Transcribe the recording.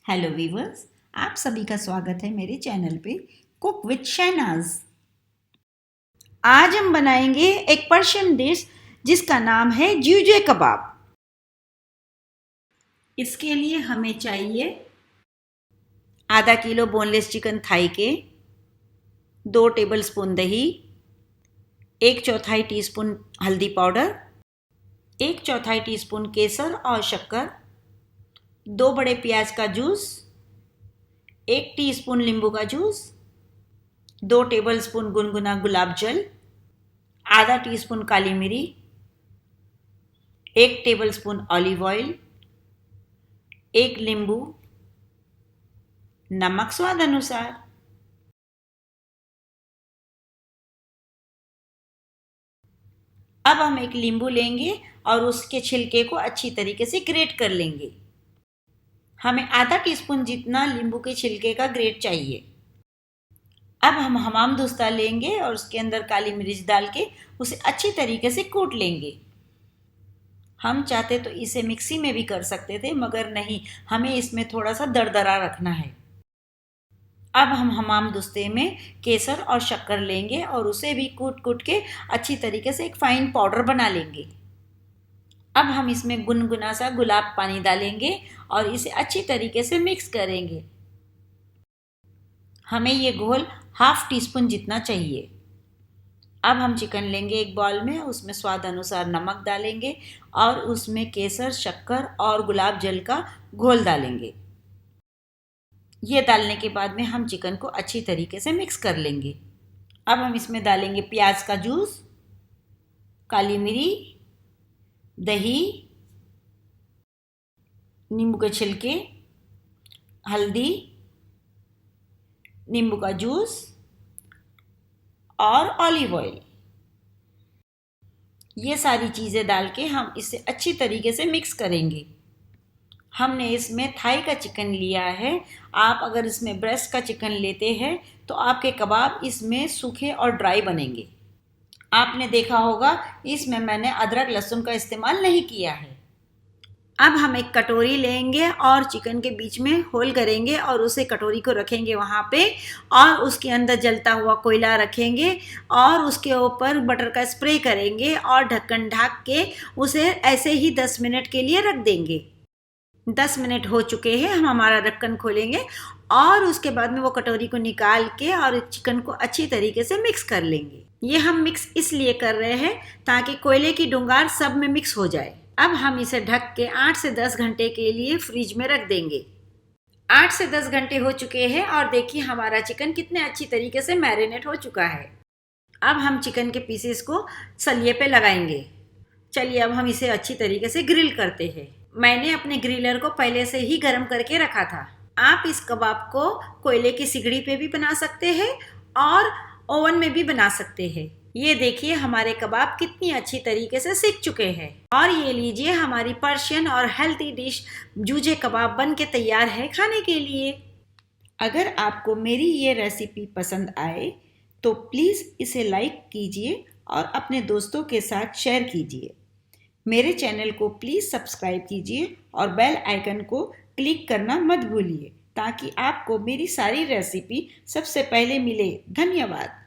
Hello viewers, आप सभी का स्वागत है मेरे चैनल पे कुक विद शहनाज। आज हम बनाएंगे एक पर्शियन डिश जिसका नाम है जूजे कबाब। इसके लिए हमें चाहिए आधा किलो बोनलेस चिकन थाई के, 2 टेबलस्पून दही, 1/4 टीस्पून हल्दी पाउडर, 1/4 टीस्पून केसर और शक्कर, 2 बड़े प्याज का जूस, 1 टीस्पून नींबू का जूस, 2 टेबलस्पून गुनगुना गुलाब जल, आधा टीस्पून काली मिरी, 1 टेबलस्पून ऑलिव ऑयल, 1 नींबू, नमक स्वाद अनुसार। अब हम एक नींबू लेंगे और उसके छिलके को अच्छी तरीके से ग्रेट कर लेंगे। हमें आधा टीस्पून जितना नींबू के छिलके का ग्रेट चाहिए। अब हम हमाम दस्ता लेंगे और उसके अंदर काली मिर्च डाल के उसे अच्छी तरीके से कूट लेंगे। हम चाहते तो इसे मिक्सी में भी कर सकते थे, मगर नहीं, हमें इसमें थोड़ा सा दरदरा रखना है। अब हम हमाम दस्ते में केसर और शक्कर लेंगे और उसे भी कूट कूट के अच्छी तरीके से एक फाइन पाउडर बना लेंगे। अब हम इसमें गुनगुना सा गुलाब पानी डालेंगे और इसे अच्छी तरीके से मिक्स करेंगे। हमें ये घोल ½ टीस्पून जितना चाहिए। अब हम चिकन लेंगे एक बाउल में, उसमें स्वाद अनुसार नमक डालेंगे और उसमें केसर, शक्कर और गुलाब जल का घोल डालेंगे। ये डालने के बाद में हम चिकन को अच्छी तरीके से मिक्स कर लेंगे। अब हम इसमें डालेंगे प्याज का जूस, काली मिरी, दही, नींबू के छिलके, हल्दी, नींबू का जूस और ऑलिव ऑयल। ये सारी चीज़ें डाल के हम इसे अच्छी तरीके से मिक्स करेंगे। हमने इसमें थाई का चिकन लिया है। आप अगर इसमें ब्रेस्ट का चिकन लेते हैं तो आपके कबाब इसमें सूखे और ड्राई बनेंगे। आपने देखा होगा इसमें मैंने अदरक लहसुन का इस्तेमाल नहीं किया है। अब हम एक कटोरी लेंगे और चिकन के बीच में होल करेंगे और उसे कटोरी को रखेंगे वहाँ पे, और उसके अंदर जलता हुआ कोयला रखेंगे और उसके ऊपर बटर का स्प्रे करेंगे और ढक्कन ढक के उसे ऐसे ही 10 मिनट के लिए रख देंगे। 10 मिनट हो चुके हैं। हम हमारा ढक्कन खोलेंगे और उसके बाद में वो कटोरी को निकाल के और चिकन को अच्छी तरीके से मिक्स कर लेंगे। ये हम मिक्स इसलिए कर रहे हैं ताकि कोयले की डुंगार सब में मिक्स हो जाए। अब हम इसे ढक के 8 से 10 घंटे के लिए फ्रिज में रख देंगे। 8 से 10 घंटे हो चुके हैं और देखिए हमारा चिकन कितने अच्छी तरीके से मैरिनेट हो चुका है। अब हम चिकन के पीसेस को सलिए पे लगाएंगे। चलिए अब हम इसे अच्छी तरीके से ग्रिल करते हैं। मैंने अपने ग्रिलर को पहले से ही गर्म करके रखा था। आप इस कबाब को कोयले की सिगड़ी पे भी बना सकते हैं और ओवन में भी बना सकते हैं। ये देखिए हमारे कबाब कितनी अच्छी तरीके से सिक चुके हैं। और ये लीजिए हमारी पर्शियन और हेल्थी डिश जूजे कबाब बन के तैयार है खाने के लिए। अगर आपको मेरी ये रेसिपी पसंद आए तो प्लीज़ इसे लाइक कीजिए और अपने दोस्तों के साथ शेयर कीजिए। मेरे चैनल को प्लीज़ सब्सक्राइब कीजिए और बेल आइकन को क्लिक करना मत भूलिए ताकि आपको मेरी सारी रेसिपी सबसे पहले मिले। धन्यवाद।